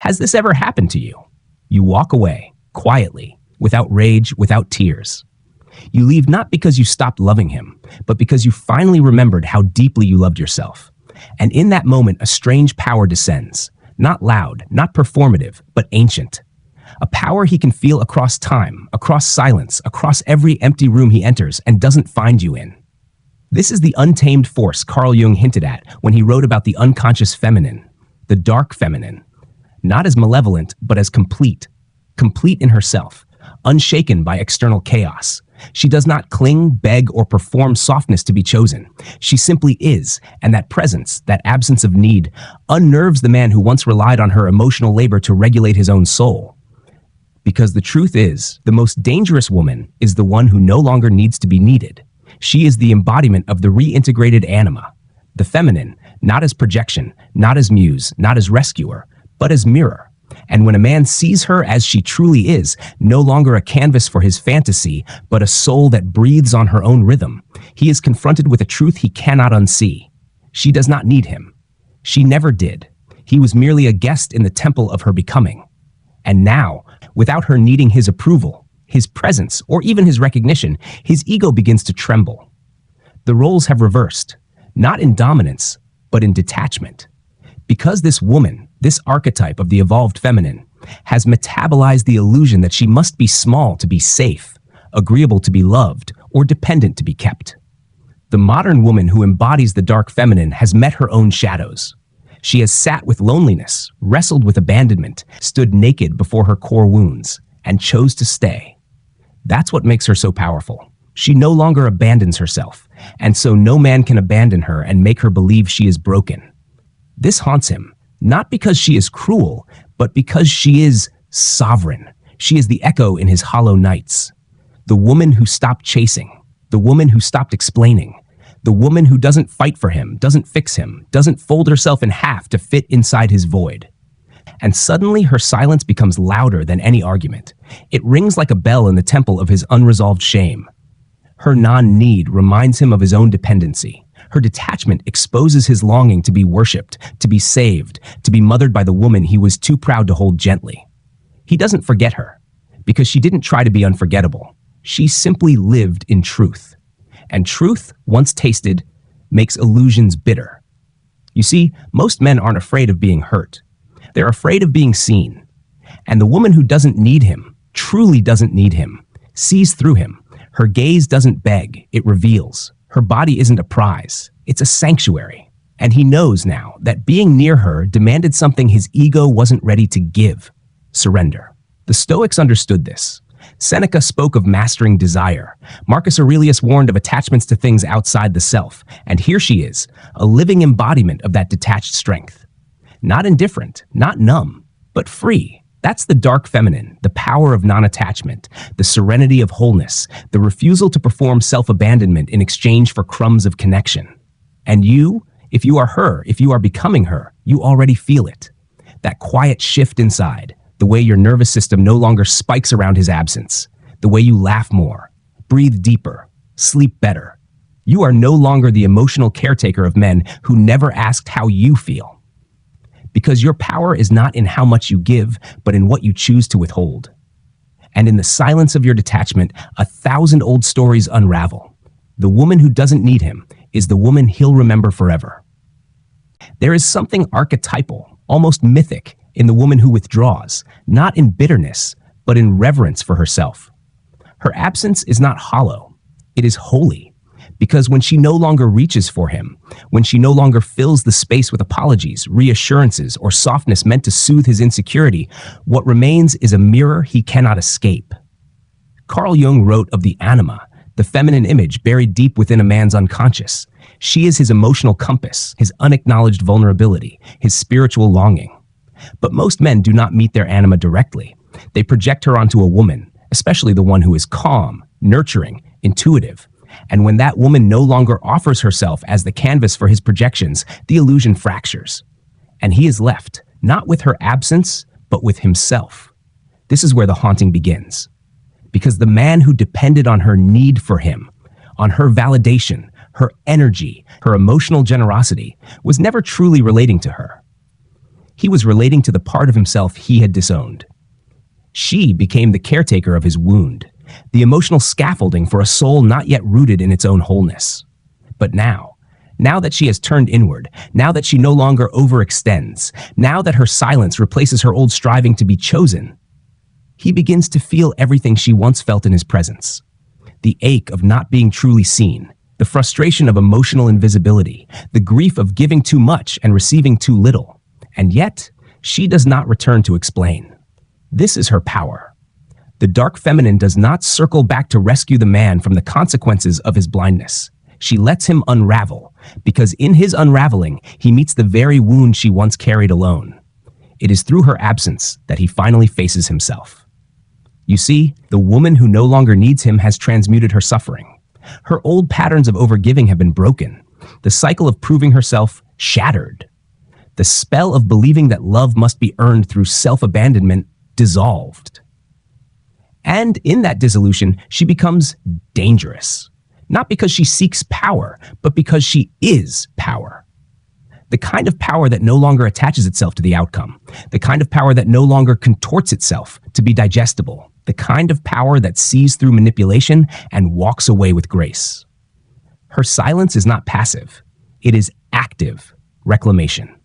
Has this ever happened to you? You walk away, quietly, without rage, without tears. You leave not because you stopped loving him, but because you finally remembered how deeply you loved yourself. And in that moment, a strange power descends. Not loud, not performative, but ancient. A power he can feel across time, across silence, across every empty room he enters and doesn't find you in. This is the untamed force Carl Jung hinted at when he wrote about the unconscious feminine, the dark feminine. Not as malevolent, but as complete. Complete in herself, unshaken by external chaos. She does not cling, beg, or perform softness to be chosen. She simply is, and that presence, that absence of need, unnerves the man who once relied on her emotional labor to regulate his own soul. Because the truth is, the most dangerous woman is the one who no longer needs to be needed. She is the embodiment of the reintegrated anima, the feminine, not as projection, not as muse, not as rescuer, but as mirror. And when a man sees her as she truly is, no longer a canvas for his fantasy, but a soul that breathes on her own rhythm, he is confronted with a truth he cannot unsee. She does not need him. She never did. He was merely a guest in the temple of her becoming. And now, without her needing his approval, his presence, or even his recognition, his ego begins to tremble. The roles have reversed, not in dominance, but in detachment. Because this woman, this archetype of the evolved feminine, has metabolized the illusion that she must be small to be safe, agreeable to be loved, or dependent to be kept. The modern woman who embodies the dark feminine has met her own shadows. She has sat with loneliness, wrestled with abandonment, stood naked before her core wounds, and chose to stay. That's what makes her so powerful. She no longer abandons herself, and so no man can abandon her and make her believe she is broken. This haunts him, not because she is cruel, but because she is sovereign. She is the echo in his hollow nights. The woman who stopped chasing, the woman who stopped explaining, the woman who doesn't fight for him, doesn't fix him, doesn't fold herself in half to fit inside his void. And suddenly her silence becomes louder than any argument. It rings like a bell in the temple of his unresolved shame. Her non-need reminds him of his own dependency. Her detachment exposes his longing to be worshipped, to be saved, to be mothered by the woman he was too proud to hold gently. He doesn't forget her, because she didn't try to be unforgettable. She simply lived in truth. And truth, once tasted, makes illusions bitter. You see, most men aren't afraid of being hurt. They're afraid of being seen. And the woman who doesn't need him, truly doesn't need him, sees through him. Her gaze doesn't beg, it reveals. Her body isn't a prize, it's a sanctuary. And he knows now that being near her demanded something his ego wasn't ready to give: surrender. The Stoics understood this. Seneca spoke of mastering desire. Marcus Aurelius warned of attachments to things outside the self. And here she is, a living embodiment of that detached strength. Not indifferent, not numb, but free. That's the dark feminine, the power of non-attachment, the serenity of wholeness, the refusal to perform self-abandonment in exchange for crumbs of connection. And you, if you are her, if you are becoming her, you already feel it. That quiet shift inside, the way your nervous system no longer spikes around his absence, the way you laugh more, breathe deeper, sleep better. You are no longer the emotional caretaker of men who never asked how you feel. Because your power is not in how much you give, but in what you choose to withhold. And in the silence of your detachment, 1,000 old stories unravel. The woman who doesn't need him is the woman he'll remember forever. There is something archetypal, almost mythic, in the woman who withdraws, not in bitterness, but in reverence for herself. Her absence is not hollow, it is holy. Because when she no longer reaches for him, when she no longer fills the space with apologies, reassurances, or softness meant to soothe his insecurity, what remains is a mirror he cannot escape. Carl Jung wrote of the anima, the feminine image buried deep within a man's unconscious. She is his emotional compass, his unacknowledged vulnerability, his spiritual longing. But most men do not meet their anima directly. They project her onto a woman, especially the one who is calm, nurturing, intuitive. And when that woman no longer offers herself as the canvas for his projections, the illusion fractures. And he is left, not with her absence, but with himself. This is where the haunting begins. Because the man who depended on her need for him, on her validation, her energy, her emotional generosity, was never truly relating to her. He was relating to the part of himself he had disowned. She became the caretaker of his wound, the emotional scaffolding for a soul not yet rooted in its own wholeness. But now that she has turned inward, now that she no longer overextends, now that her silence replaces her old striving to be chosen, he begins to feel everything she once felt in his presence. The ache of not being truly seen, the frustration of emotional invisibility, the grief of giving too much and receiving too little. And yet, she does not return to explain. This is her power. The dark feminine does not circle back to rescue the man from the consequences of his blindness. She lets him unravel, because in his unraveling, he meets the very wound she once carried alone. It is through her absence that he finally faces himself. You see, the woman who no longer needs him has transmuted her suffering. Her old patterns of overgiving have been broken, the cycle of proving herself shattered. The spell of believing that love must be earned through self-abandonment dissolved. And in that dissolution, she becomes dangerous. Not because she seeks power, but because she is power. The kind of power that no longer attaches itself to the outcome. The kind of power that no longer contorts itself to be digestible. The kind of power that sees through manipulation and walks away with grace. Her silence is not passive. It is active reclamation.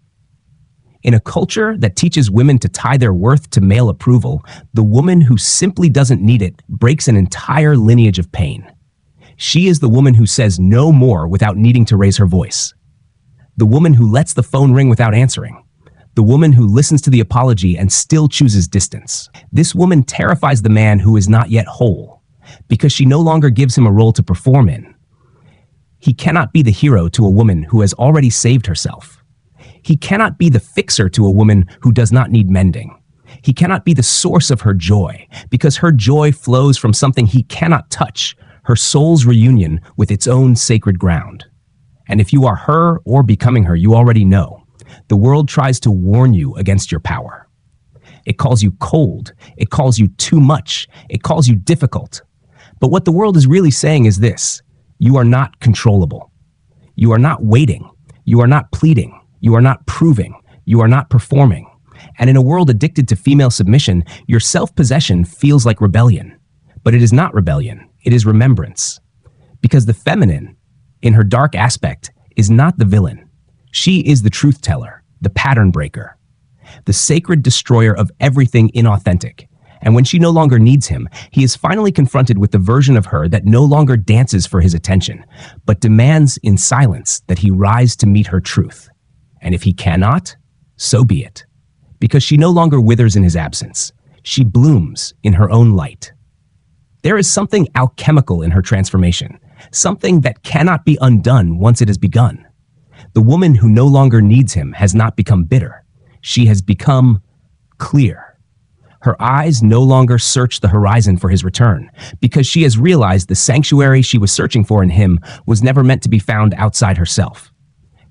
In a culture that teaches women to tie their worth to male approval, the woman who simply doesn't need it breaks an entire lineage of pain. She is the woman who says no more without needing to raise her voice. The woman who lets the phone ring without answering. The woman who listens to the apology and still chooses distance. This woman terrifies the man who is not yet whole, because she no longer gives him a role to perform in. He cannot be the hero to a woman who has already saved herself. He cannot be the fixer to a woman who does not need mending. He cannot be the source of her joy, because her joy flows from something he cannot touch, her soul's reunion with its own sacred ground. And if you are her or becoming her, you already know. The world tries to warn you against your power. It calls you cold. It calls you too much. It calls you difficult. But what the world is really saying is this: you are not controllable. You are not waiting. You are not pleading. You are not proving. You are not performing. And in a world addicted to female submission, your self-possession feels like rebellion. But it is not rebellion. It is remembrance. Because the feminine, in her dark aspect, is not the villain. She is the truth teller, the pattern breaker, the sacred destroyer of everything inauthentic. And when she no longer needs him, he is finally confronted with the version of her that no longer dances for his attention, but demands in silence that he rise to meet her truth. And if he cannot, so be it. Because she no longer withers in his absence. She blooms in her own light. There is something alchemical in her transformation, something that cannot be undone once it has begun. The woman who no longer needs him has not become bitter. She has become clear. Her eyes no longer search the horizon for his return, because she has realized the sanctuary she was searching for in him was never meant to be found outside herself.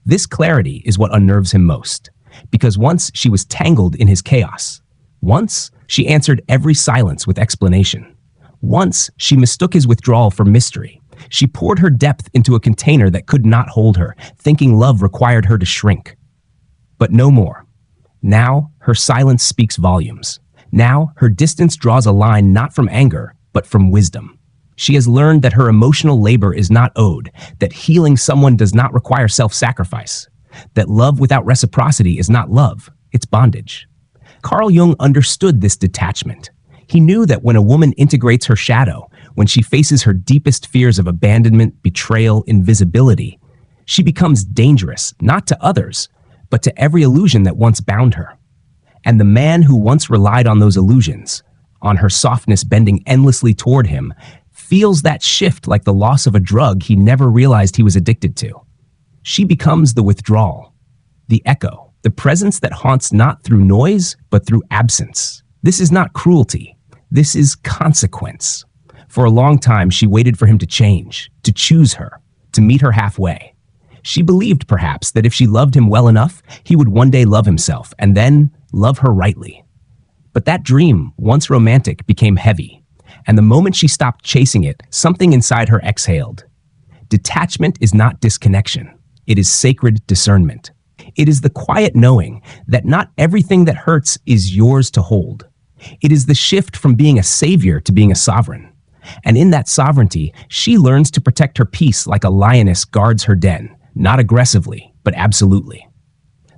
This clarity is what unnerves him most, because once she was tangled in his chaos. Once she answered every silence with explanation. Once she mistook his withdrawal for mystery. She poured her depth into a container that could not hold her, thinking love required her to shrink. But no more. Now her silence speaks volumes. Now her distance draws a line not from anger, but from wisdom. She has learned that her emotional labor is not owed, that healing someone does not require self-sacrifice, that love without reciprocity is not love, it's bondage. Carl Jung understood this detachment. He knew that when a woman integrates her shadow, when she faces her deepest fears of abandonment, betrayal, invisibility, she becomes dangerous, not to others, but to every illusion that once bound her. And the man who once relied on those illusions, on her softness bending endlessly toward him, feels that shift like the loss of a drug he never realized he was addicted to. She becomes the withdrawal, the echo, the presence that haunts not through noise, but through absence. This is not cruelty. This is consequence. For a long time, she waited for him to change, to choose her, to meet her halfway. She believed, perhaps, that if she loved him well enough, he would one day love himself, and then love her rightly. But that dream, once romantic, became heavy. And the moment she stopped chasing it, something inside her exhaled. Detachment is not disconnection. It is sacred discernment. It is the quiet knowing that not everything that hurts is yours to hold. It is the shift from being a savior to being a sovereign. And in that sovereignty, she learns to protect her peace like a lioness guards her den, not aggressively, but absolutely.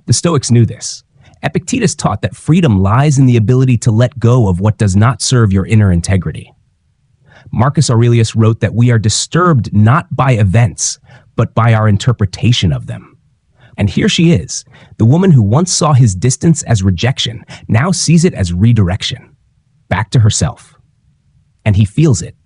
The Stoics knew this. Epictetus taught that freedom lies in the ability to let go of what does not serve your inner integrity. Marcus Aurelius wrote that we are disturbed not by events, but by our interpretation of them. And here she is, the woman who once saw his distance as rejection, now sees it as redirection, back to herself. And he feels it.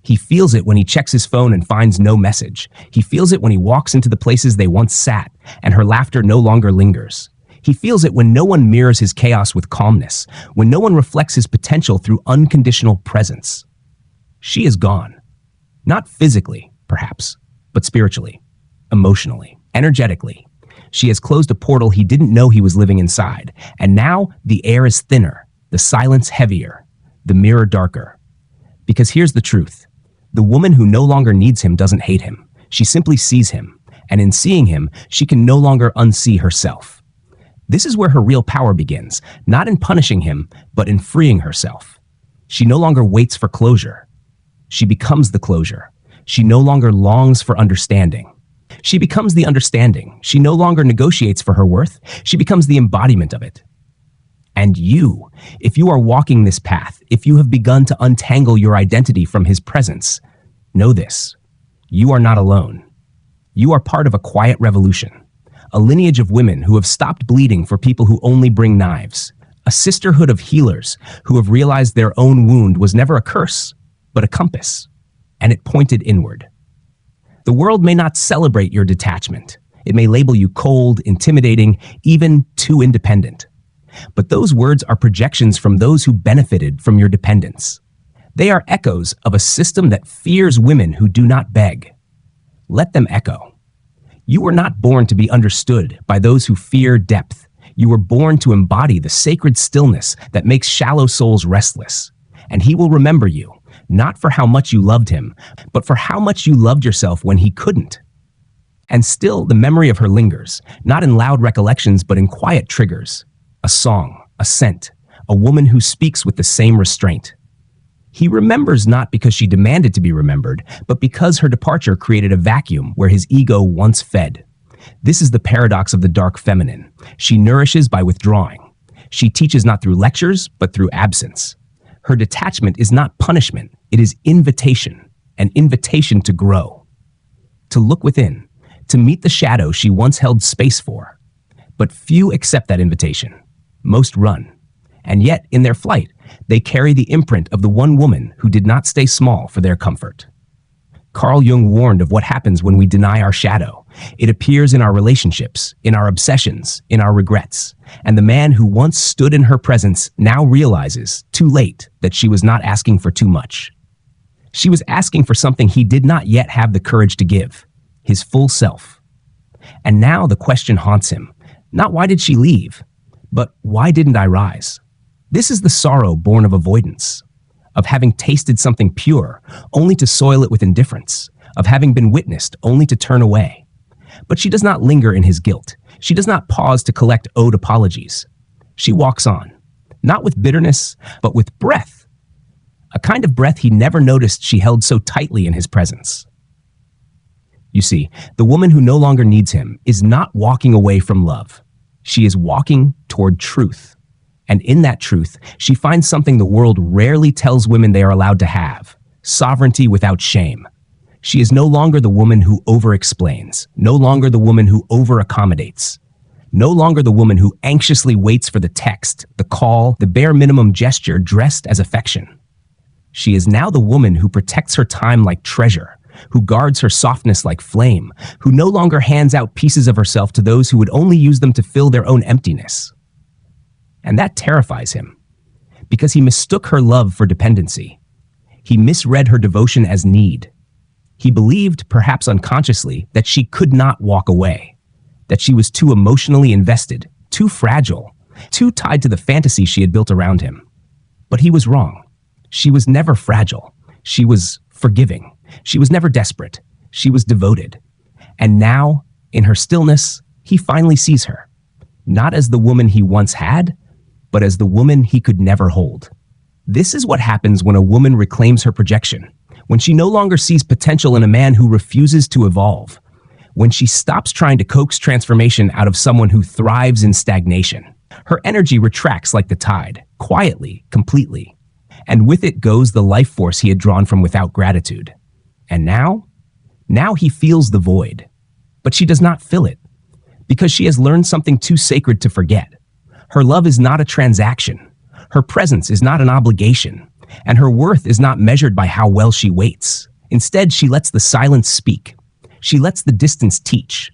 He feels it when he checks his phone and finds no message. He feels it when he walks into the places they once sat, and her laughter no longer lingers. He feels it when no one mirrors his chaos with calmness, when no one reflects his potential through unconditional presence. She is gone. Not physically, perhaps, but spiritually, emotionally, energetically. She has closed a portal he didn't know he was living inside, and now the air is thinner, the silence heavier, the mirror darker. Because here's the truth. The woman who no longer needs him doesn't hate him. She simply sees him, and in seeing him, she can no longer unsee herself. This is where her real power begins, not in punishing him, but in freeing herself. She no longer waits for closure. She becomes the closure. She no longer longs for understanding. She becomes the understanding. She no longer negotiates for her worth. She becomes the embodiment of it. And you, if you are walking this path, if you have begun to untangle your identity from his presence, know this: you are not alone. You are part of a quiet revolution, a lineage of women who have stopped bleeding for people who only bring knives, a sisterhood of healers who have realized their own wound was never a curse, but a compass, and it pointed inward. The world may not celebrate your detachment. It may label you cold, intimidating, even too independent. But those words are projections from those who benefited from your dependence. They are echoes of a system that fears women who do not beg. Let them echo. You were not born to be understood by those who fear depth. You were born to embody the sacred stillness that makes shallow souls restless. And he will remember you, not for how much you loved him, but for how much you loved yourself when he couldn't. And still, the memory of her lingers, not in loud recollections, but in quiet triggers. A song, a scent, a woman who speaks with the same restraint. He remembers not because she demanded to be remembered, but because her departure created a vacuum where his ego once fed. This is the paradox of the dark feminine. She nourishes by withdrawing. She teaches not through lectures, but through absence. Her detachment is not punishment, it is invitation, an invitation to grow, to look within, to meet the shadow she once held space for. But few accept that invitation. Most run. And yet, in their flight, they carry the imprint of the one woman who did not stay small for their comfort. Carl Jung warned of what happens when we deny our shadow. It appears in our relationships, in our obsessions, in our regrets. And the man who once stood in her presence now realizes, too late, that she was not asking for too much. She was asking for something he did not yet have the courage to give, his full self. And now the question haunts him. Not why did she leave, but why didn't I rise? This is the sorrow born of avoidance, of having tasted something pure, only to soil it with indifference, of having been witnessed, only to turn away. But she does not linger in his guilt. She does not pause to collect owed apologies. She walks on, not with bitterness, but with breath, a kind of breath he never noticed she held so tightly in his presence. You see, the woman who no longer needs him is not walking away from love. She is walking toward truth. And in that truth, she finds something the world rarely tells women they are allowed to have: sovereignty without shame. She is no longer the woman who over-explains, no longer the woman who over-accommodates, no longer the woman who anxiously waits for the text, the call, the bare minimum gesture dressed as affection. She is now the woman who protects her time like treasure, who guards her softness like flame, who no longer hands out pieces of herself to those who would only use them to fill their own emptiness. And that terrifies him, because he mistook her love for dependency. He misread her devotion as need. He believed, perhaps unconsciously, that she could not walk away, that she was too emotionally invested, too fragile, too tied to the fantasy she had built around him. But he was wrong. She was never fragile. She was forgiving. She was never desperate. She was devoted. And now, in her stillness, he finally sees her. not as the woman he once had, but as the woman he could never hold. This is what happens when a woman reclaims her projection, when she no longer sees potential in a man who refuses to evolve, when she stops trying to coax transformation out of someone who thrives in stagnation. Her energy retracts like the tide, quietly, completely, and with it goes the life force he had drawn from without gratitude. And now he feels the void, but she does not fill it, because she has learned something too sacred to forget. Her love is not a transaction. Her presence is not an obligation, and her worth is not measured by how well she waits. Instead, she lets the silence speak. She lets the distance teach.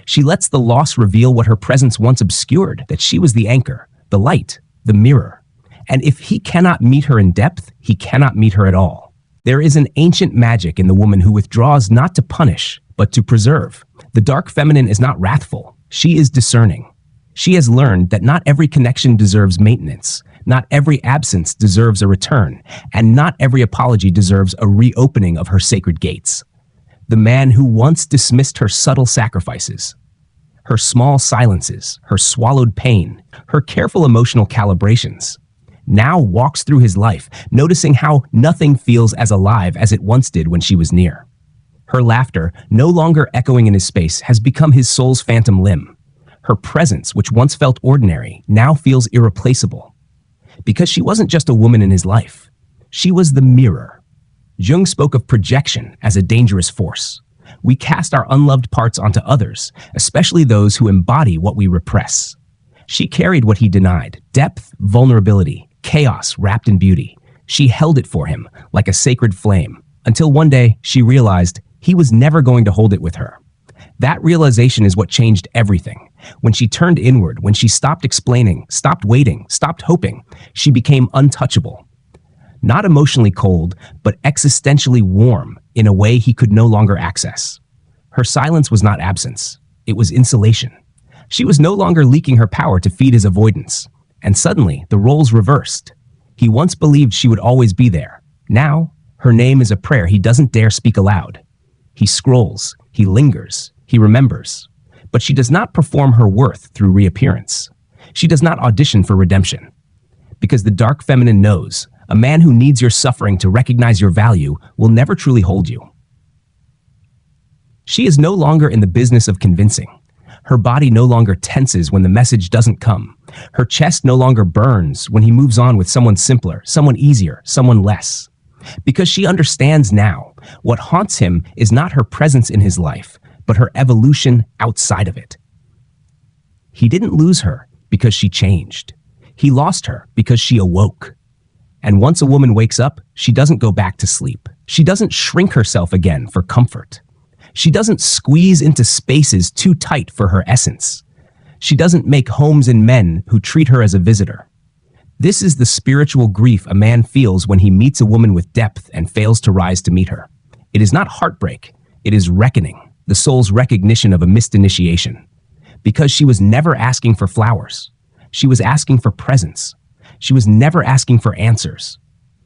She lets the loss reveal what her presence once obscured, that she was the anchor, the light, the mirror. And if he cannot meet her in depth, he cannot meet her at all. There is an ancient magic in the woman who withdraws not to punish, but to preserve. The dark feminine is not wrathful. She is discerning. She has learned that not every connection deserves maintenance, not every absence deserves a return, and not every apology deserves a reopening of her sacred gates. The man who once dismissed her subtle sacrifices, her small silences, her swallowed pain, her careful emotional calibrations, now walks through his life, noticing how nothing feels as alive as it once did when she was near. Her laughter, no longer echoing in his space, has become his soul's phantom limb. Her presence, which once felt ordinary, now feels irreplaceable. Because she wasn't just a woman in his life. She was the mirror. Jung spoke of projection as a dangerous force. We cast our unloved parts onto others, especially those who embody what we repress. She carried what he denied: depth, vulnerability, chaos wrapped in beauty. She held it for him like a sacred flame, until one day she realized he was never going to hold it with her. That realization is what changed everything. When she turned inward, when she stopped explaining, stopped waiting, stopped hoping, she became untouchable. Not emotionally cold, but existentially warm in a way he could no longer access. Her silence was not absence. It was insulation. She was no longer leaking her power to feed his avoidance. And suddenly, the roles reversed. He once believed she would always be there. Now, her name is a prayer he doesn't dare speak aloud. He scrolls, he lingers, he remembers. But she does not perform her worth through reappearance. She does not audition for redemption. Because the dark feminine knows, a man who needs your suffering to recognize your value will never truly hold you. She is no longer in the business of convincing. Her body no longer tenses when the message doesn't come. Her chest no longer burns when he moves on with someone simpler, someone easier, someone less. Because she understands now, what haunts him is not her presence in his life, but her evolution outside of it. He didn't lose her because she changed. He lost her because she awoke. And once a woman wakes up, she doesn't go back to sleep. She doesn't shrink herself again for comfort. She doesn't squeeze into spaces too tight for her essence. She doesn't make homes in men who treat her as a visitor. This is the spiritual grief a man feels when he meets a woman with depth and fails to rise to meet her. It is not heartbreak, it is reckoning, the soul's recognition of a missed initiation. Because she was never asking for flowers. She was asking for presence. She was never asking for answers.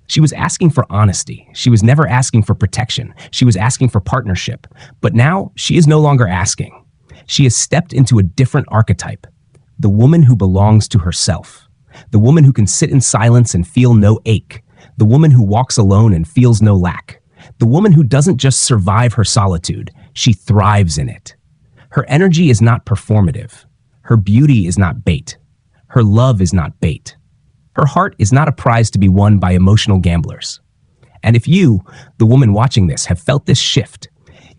She was asking for honesty. She was never asking for protection. She was asking for partnership. But now she is no longer asking. She has stepped into a different archetype. The woman who belongs to herself. The woman who can sit in silence and feel no ache. The woman who walks alone and feels no lack. The woman who doesn't just survive her solitude, she thrives in it. Her energy is not performative. Her beauty is not bait. Her love is not bait. Her heart is not a prize to be won by emotional gamblers. And if you, the woman watching this, have felt this shift,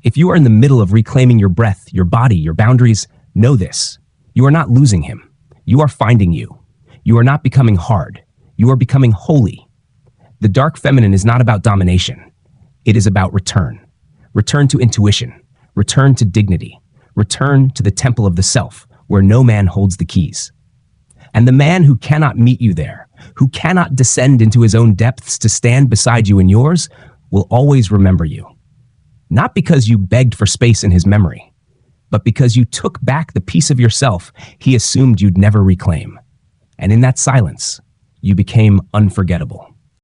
if you are in the middle of reclaiming your breath, your body, your boundaries, know this. You are not losing him. You are finding you. You are not becoming hard. You are becoming holy. The dark feminine is not about domination. It is about return. Return to intuition. Return to dignity. Return to the temple of the self, where no man holds the keys. And the man who cannot meet you there, who cannot descend into his own depths to stand beside you in yours, will always remember you. Not because you begged for space in his memory, but because you took back the piece of yourself he assumed you'd never reclaim. And in that silence, you became unforgettable.